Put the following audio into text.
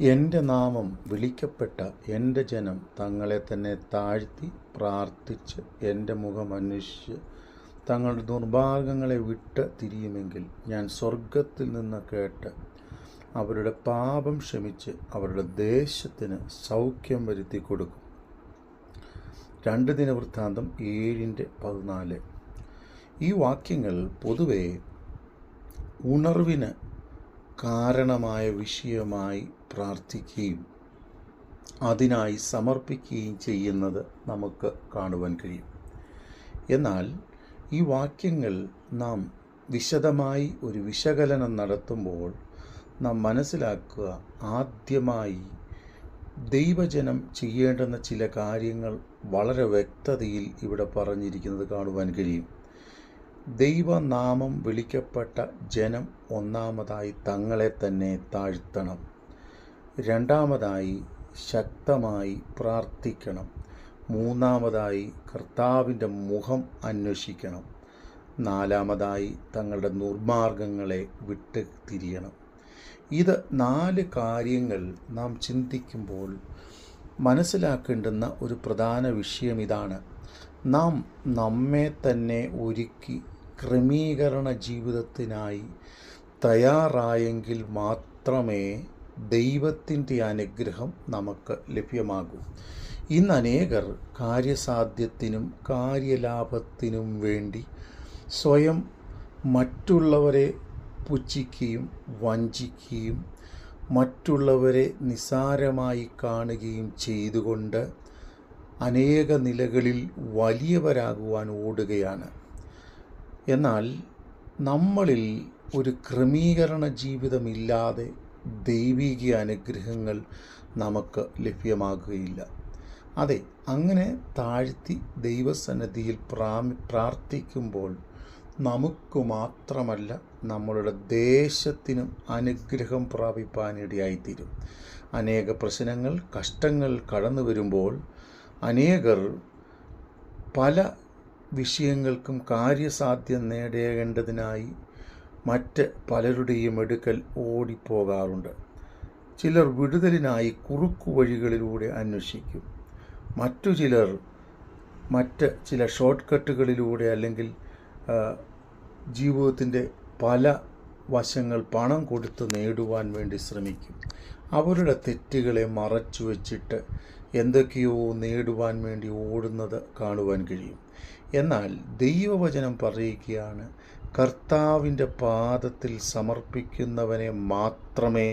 എൻ്റെ നാമം വിളിക്കപ്പെട്ട എൻ്റെ ജനം തങ്ങളെ തന്നെ താഴ്ത്തി പ്രാർത്ഥിച്ച് എൻ്റെ മുഖം അന്വേഷിച്ച് തങ്ങളുടെ ദുർമാർഗ്ഗങ്ങളെ വിട്ട് തിരിയുമെങ്കിൽ ഞാൻ സ്വർഗത്തിൽ നിന്ന് കേട്ട് അവരുടെ പാപം ക്ഷമിച്ച് അവരുടെ ദേശത്തിന് സൗഖ്യം വരുത്തി കൊടുക്കും. 2 ദിനവൃത്താന്തം 7:14. ഈ വാക്യങ്ങൾ പൊതുവെ ഉണർവിന് കാരണമായ വിഷയമായി പ്രാർത്ഥിക്കുകയും അതിനായി സമർപ്പിക്കുകയും ചെയ്യുന്നത് നമുക്ക് കാണുവാൻ കഴിയും. എന്നാൽ ഈ വാക്യങ്ങൾ നാം വിശദമായി ഒരു വിശകലനം നടത്തുമ്പോൾ നാം മനസ്സിലാക്കുക, ആദ്യമായി ദൈവജനം ചെയ്യേണ്ടുന്ന ചില കാര്യങ്ങൾ വളരെ വ്യക്തതയിൽ ഇവിടെ പറഞ്ഞിരിക്കുന്നത് കാണുവാൻ കഴിയും. ദൈവനാമം വിളിക്കപ്പെട്ട ജനം ഒന്നാമതായി തങ്ങളെ തന്നെ താഴ്ത്തണം. രണ്ടാമതായി ശക്തമായി പ്രാർത്ഥിക്കണം. മൂന്നാമതായി കർത്താവിൻ്റെ മുഖം അന്വേഷിക്കണം. നാലാമതായി തങ്ങളുടെ ദുർമാർഗ്ഗങ്ങളെ വിട്ട് തിരിയണം. ഇത് 4 കാര്യങ്ങൾ നാം ചിന്തിക്കുമ്പോൾ മനസ്സിലാക്കേണ്ടുന്ന ഒരു പ്രധാന വിഷയം ഇതാണ്. നാം നമ്മെ തന്നെ ഒരുക്കി ക്രമീകരണ ജീവിതത്തിനായി തയ്യാറായെങ്കിൽ മാത്രമേ ദൈവത്തിൻ്റെ അനുഗ്രഹം നമുക്ക് ലഭ്യമാകൂ. ഇന്ന് അനേകർ കാര്യസാധ്യത്തിനും കാര്യലാഭത്തിനും വേണ്ടി സ്വയം മറ്റുള്ളവരെ പുച്ഛിക്കുകയും വഞ്ചിക്കുകയും മറ്റുള്ളവരെ നിസ്സാരമായി കാണുകയും ചെയ്തുകൊണ്ട് അനേക നിലകളിൽ വലിയവരാകുവാൻ ഓടുകയാണ്. എന്നാൽ നമ്മളിൽ ഒരു ക്രമീകരണ ജീവിതമില്ലാതെ ദൈവിക അനുഗ്രഹങ്ങൾ നമുക്ക് ലഭ്യമാകുകയില്ല. അതെ, അങ്ങനെ താഴ്ത്തി ദൈവസന്നിധിയിൽ പ്രാർത്ഥിക്കുമ്പോൾ നമുക്ക് മാത്രമല്ല നമ്മളുടെ ദേശത്തിനും അനുഗ്രഹം പ്രാപിപ്പാനിടയായിത്തീരും. അനേക പ്രശ്നങ്ങൾ, കഷ്ടങ്ങൾ കടന്നു വരുമ്പോൾ അനേകർ പല വിഷയങ്ങൾക്കും കാര്യസാധ്യം നേടേണ്ടതിനായി മറ്റ് പലരുടെയും അടുക്കൽ ഓടിപ്പോകാറുണ്ട്. ചിലർ വിടുതലിനായി കുറുക്കു വഴികളിലൂടെ അന്വേഷിക്കും. മറ്റു ചിലർ മറ്റ് ചില ഷോർട്ട് കട്ടുകളിലൂടെ അല്ലെങ്കിൽ ജീവിതത്തിൻ്റെ പല വശങ്ങൾ പണം കൊടുത്ത് നേടുവാൻ വേണ്ടി ശ്രമിക്കും. അവരുടെ തെറ്റുകളെ മറച്ചു വച്ചിട്ട് എന്തൊക്കെയോ നേടുവാൻ വേണ്ടി ഓടുന്നത് കാണുവാൻ കഴിയും. എന്നാൽ ദൈവവചനം പറയുകയാണ്, കർത്താവിൻ്റെ പാദത്തിൽ സമർപ്പിക്കുന്നവനെ മാത്രമേ